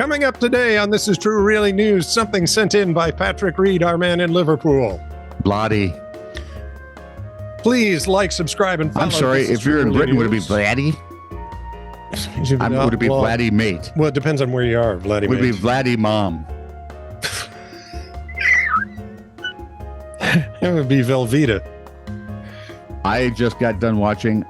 Coming up today on This Is True Really News, something sent in by Patrick Reed, our man in Liverpool. Bloody. Please like, subscribe, and follow. I'm sorry, if you're in Britain, would it be Vladdy? Would it be Vladdy mate? Well, it depends on where you are, Vladdy Would mate. it be Vladdy mom? It would be Velveeta. I just got done watching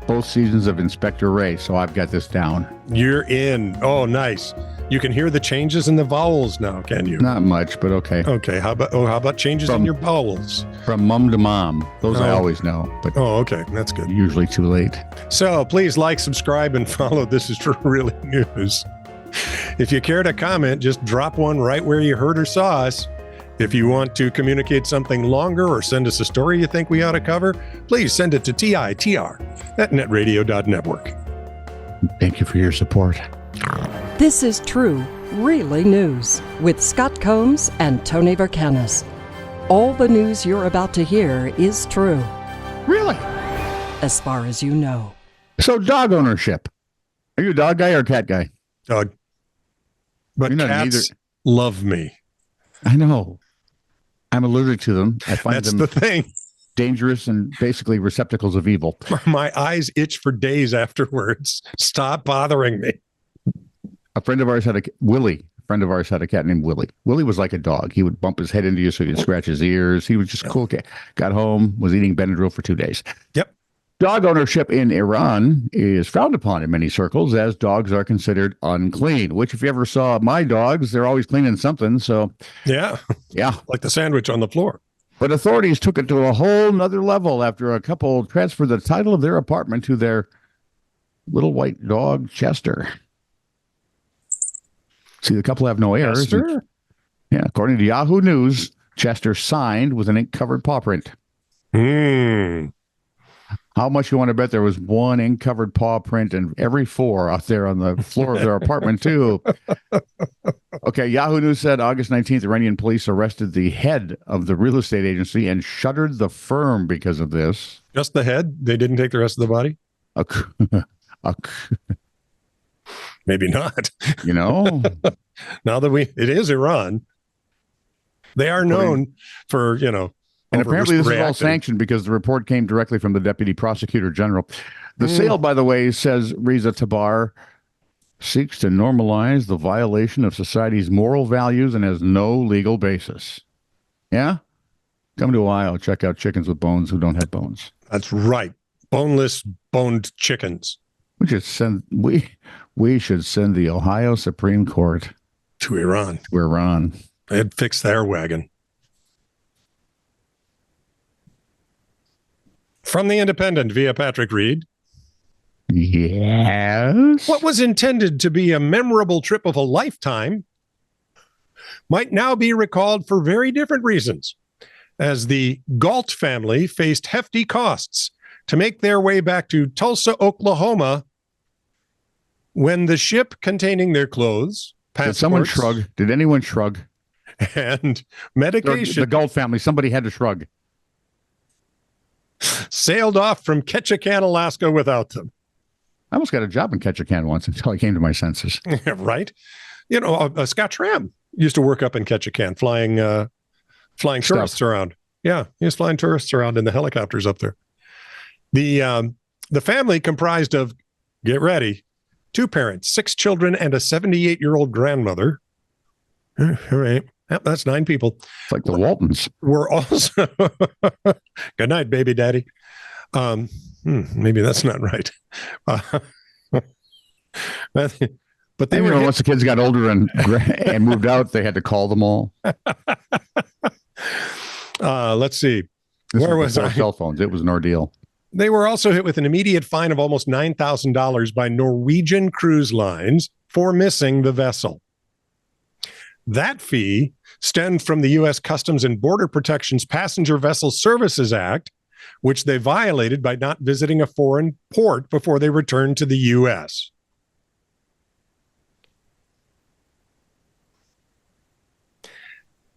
both seasons of Inspector Ray, so I've got this down. You're in. Oh, nice. You can hear the changes in the vowels now, can you? Not much, but okay. Okay. How about changes in your vowels? From mum to mom. Those I always know, but okay. That's good. Usually too late. So please like, subscribe, and follow This Is True Really News. If you care to comment, just drop one right where you heard or saw us. If you want to communicate something longer or send us a story you think we ought to cover, please send it to TITR@netradio.network. Thank you for your support. This is True, Really News with Scott Combs and Tony Vercanis. All the news you're about to hear is true. Really? As far as you know. So dog ownership. Are you a dog guy or a cat guy? Dog. But cats love me. I know. I'm allergic to them. I find That's them the thing. Dangerous and basically receptacles of evil. My eyes itch for days afterwards. Stop bothering me. A friend of ours had a cat named Willie. Willie was like a dog. He would bump his head into you so you'd scratch his ears. He was just cool. Got home, was eating Benadryl for 2 days. Yep. Dog ownership in Iran is frowned upon in many circles as dogs are considered unclean, which if you ever saw my dogs, they're always cleaning something. So yeah. Like the sandwich on the floor. But authorities took it to a whole nother level after a couple transferred the title of their apartment to their little white dog, Chester. See, the couple have no heirs. Chester? Yeah, according to Yahoo News, Chester signed with an ink-covered paw print. How much you want to bet there was one ink-covered paw print and every 4 out there on the floor of their apartment, too? Okay, Yahoo News said August 19th, Iranian police arrested the head of the real estate agency and shuttered the firm because of this. Just the head? They didn't take the rest of the body? Maybe not. You know? Now that it is Iran. They are known for, and apparently this is all sanctioned because the report came directly from the deputy prosecutor general. The sale, by the way, says Reza Tabar seeks to normalize the violation of society's moral values and has no legal basis. Yeah? Come to Ohio. Check out chickens with bones who don't have bones. That's right. Boneless, boned chickens. We should send the Ohio Supreme Court to Iran. They'd fix their wagon. From The Independent via Patrick Reed. Yes. What was intended to be a memorable trip of a lifetime might now be recalled for very different reasons, as the Galt family faced hefty costs to make their way back to Tulsa, Oklahoma, when the ship containing their clothes, passports... Did someone shrug? Did anyone shrug? And medication... The Galt family, somebody had to shrug. Sailed off from Ketchikan, Alaska without them. I almost got a job in Ketchikan once until I came to my senses. Right? Scott Schramm used to work up in Ketchikan, flying tourists around. Yeah, he was flying tourists around in the helicopters up there. The family comprised of, get ready, 2 parents, 6 children, and a 78-year-old grandmother. All right. Yep, that's 9 people. It's like the Waltons. We're also good night, baby daddy. Maybe that's not right. But they were once the kids got older and moved out, they had to call them all. Let's see. Where was our cell phones? It was an ordeal. They were also hit with an immediate fine of almost $9,000 by Norwegian Cruise Lines for missing the vessel. That fee stemmed from the U.S. Customs and Border Protection's Passenger Vessel Services Act, which they violated by not visiting a foreign port before they returned to the U.S.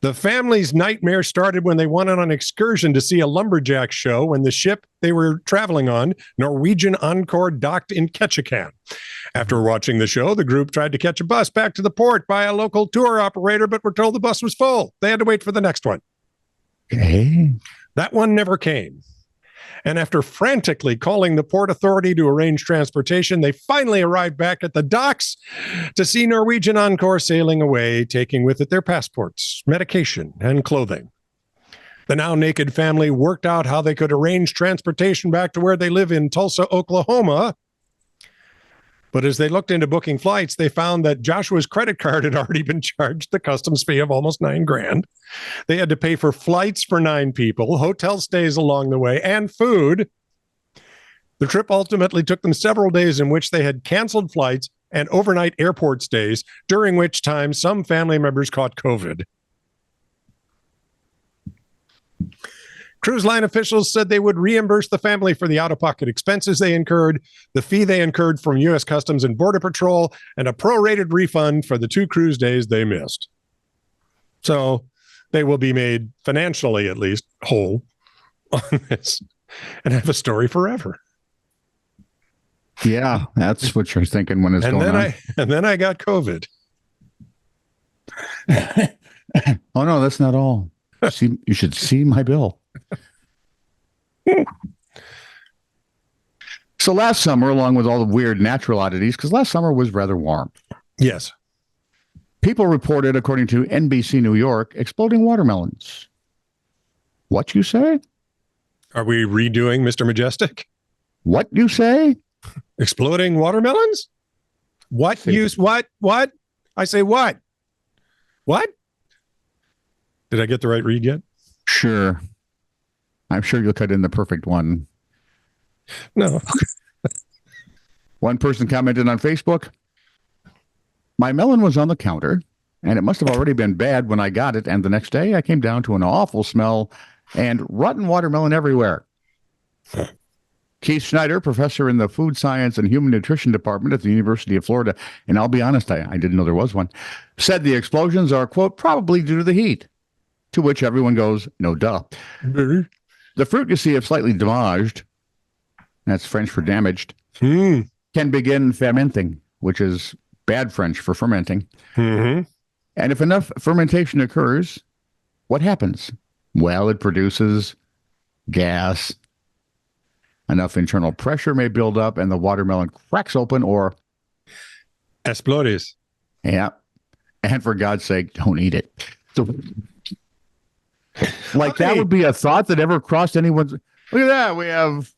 The family's nightmare started when they went on an excursion to see a lumberjack show when the ship they were traveling on, Norwegian Encore, docked in Ketchikan. After watching the show, the group tried to catch a bus back to the port by a local tour operator, but were told the bus was full. They had to wait for the next one. Okay. That one never came. And after frantically calling the port authority to arrange transportation, they finally arrived back at the docks to see Norwegian Encore sailing away, taking with it their passports, medication, and clothing. The now naked family worked out how they could arrange transportation back to where they live in Tulsa, Oklahoma. But as they looked into booking flights, they found that Joshua's credit card had already been charged the customs fee of almost $9,000. They had to pay for flights for 9 people, hotel stays along the way, and food. The trip ultimately took them several days in which they had canceled flights and overnight airport stays, during which time some family members caught COVID. Cruise line officials said they would reimburse the family for the out-of-pocket expenses they incurred, the fee they incurred from U.S. Customs and Border Patrol, and a prorated refund for the 2 cruise days they missed. So they will be made financially, at least, whole on this and have a story forever. Yeah, that's what you're thinking when it's going on. And then I got COVID. Oh, no, that's not all. You should see my bill. So last summer, along with all the weird natural oddities, because last summer was rather warm. Yes. People reported, according to NBC New York, exploding watermelons. What you say? Are we redoing Mr. Majestic? What you say? Exploding watermelons? What use? What? I say what? What? Did I get the right read yet? Sure. I'm sure you'll cut in the perfect one. No. One person commented on Facebook, my melon was on the counter, and it must have already been bad when I got it, and the next day I came down to an awful smell and rotten watermelon everywhere. Keith Schneider, professor in the Food Science and Human Nutrition Department at the University of Florida, and I'll be honest, I didn't know there was one, said the explosions are, quote, probably due to the heat. To which everyone goes, no duh. Mm-hmm. The fruit you see if slightly damaged, that's French for damaged, can begin fermenting, which is bad French for fermenting. Mm-hmm. And if enough fermentation occurs, what happens? Well, it produces gas. Enough internal pressure may build up and the watermelon cracks open or explodes. Yeah. And for God's sake, don't eat it. So, that would be a thought that ever crossed anyone's. Look at that. We have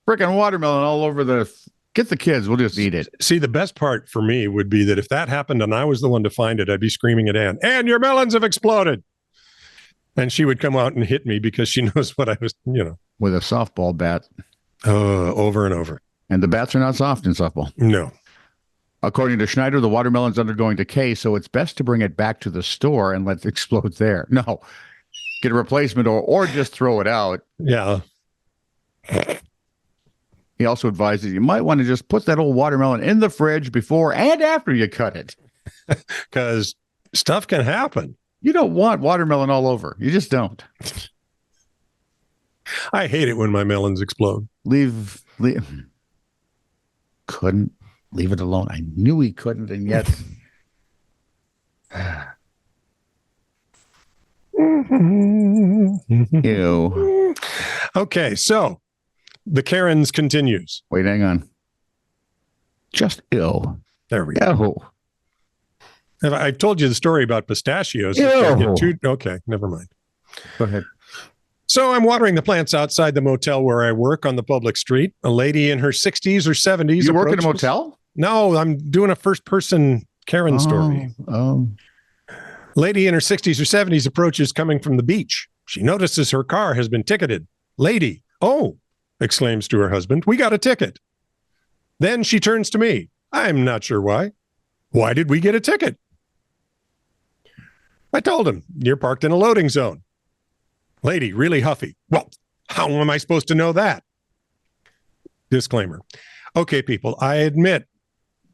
freaking watermelon all over the. Get the kids. We'll just eat it. See, the best part for me would be that if that happened and I was the one to find it, I'd be screaming at Ann, Ann, your melons have exploded. And she would come out and hit me because she knows what I was, with a softball bat. Over and over. And the bats are not soft in softball. No. According to Schneider, the watermelon's undergoing decay, so it's best to bring it back to the store and let it explode there. No. Get a replacement or just throw it out. Yeah. He also advises you might want to just put that old watermelon in the fridge before and after you cut it. Because stuff can happen. You don't want watermelon all over. You just don't. I hate it when my melons explode. Couldn't leave it alone. I knew he couldn't, and yet. Ew. Okay, so the Karens continues. Wait, hang on. Just ew. There we go. I told you the story about pistachios. Okay, never mind. Go ahead. So I'm watering the plants outside the motel where I work on the public street. A lady in her 60s or 70s. You work in a motel? No, I'm doing a first-person Karen story. Lady in her 60s or 70s approaches coming from the beach. She notices her car has been ticketed. Lady, oh, exclaims to her husband, we got a ticket. Then she turns to me. I'm not sure why. Why did we get a ticket? I told him, you're parked in a loading zone. Lady, really huffy. Well, how am I supposed to know that? Disclaimer. Okay, people, I admit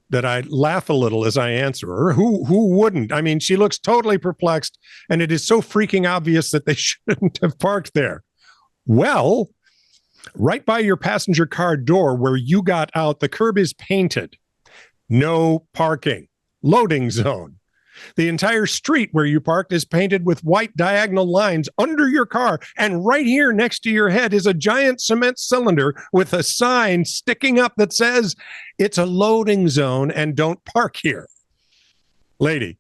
that I laugh a little as I answer her. Who wouldn't? I mean, she looks totally perplexed, and it is so freaking obvious that they shouldn't have parked there. Well, right by your passenger car door where you got out, the curb is painted. No parking. Loading zone. The entire street where you parked is painted with white diagonal lines under your car. And right here next to your head is a giant cement cylinder with a sign sticking up that says, it's a loading zone and don't park here. Lady,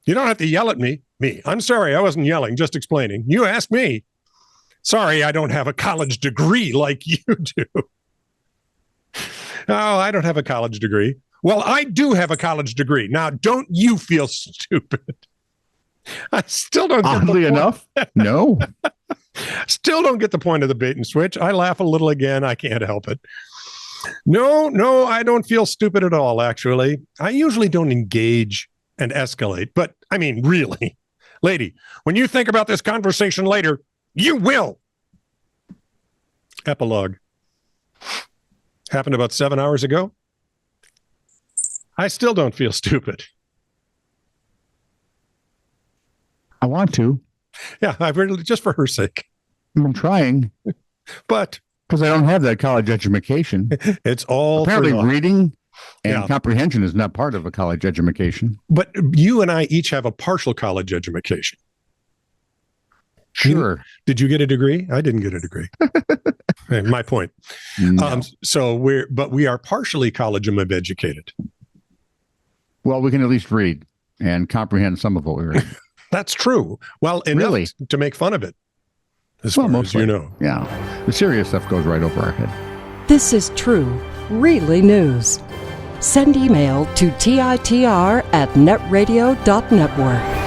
you don't have to yell at me. I'm sorry, I wasn't yelling, just explaining. You asked me. Sorry, I don't have a college degree like you do. Oh, I don't have a college degree. Well, I do have a college degree. Now, don't you feel stupid? I still don't get Oddly enough, no. Still don't get the point of the bait and switch. I laugh a little again. I can't help it. No, I don't feel stupid at all, actually. I usually don't engage and escalate. But, I mean, really, lady, when you think about this conversation later, you will. Epilogue. Happened about 7 hours ago. I still don't feel stupid. I want to. Yeah, I really, just for her sake. I'm trying. But because I don't have that college education. It's all apparently reading and comprehension is not part of a college education. But you and I each have a partial college education. Sure. Did you get a degree? I didn't get a degree. Hey, my point. No. So we are partially college educated. Well, we can at least read and comprehend some of what we read. That's true. Well, enough to make fun of it. As far as you know. Yeah. The serious stuff goes right over our head. This is true, really news. Send email to TITR@netradio.network.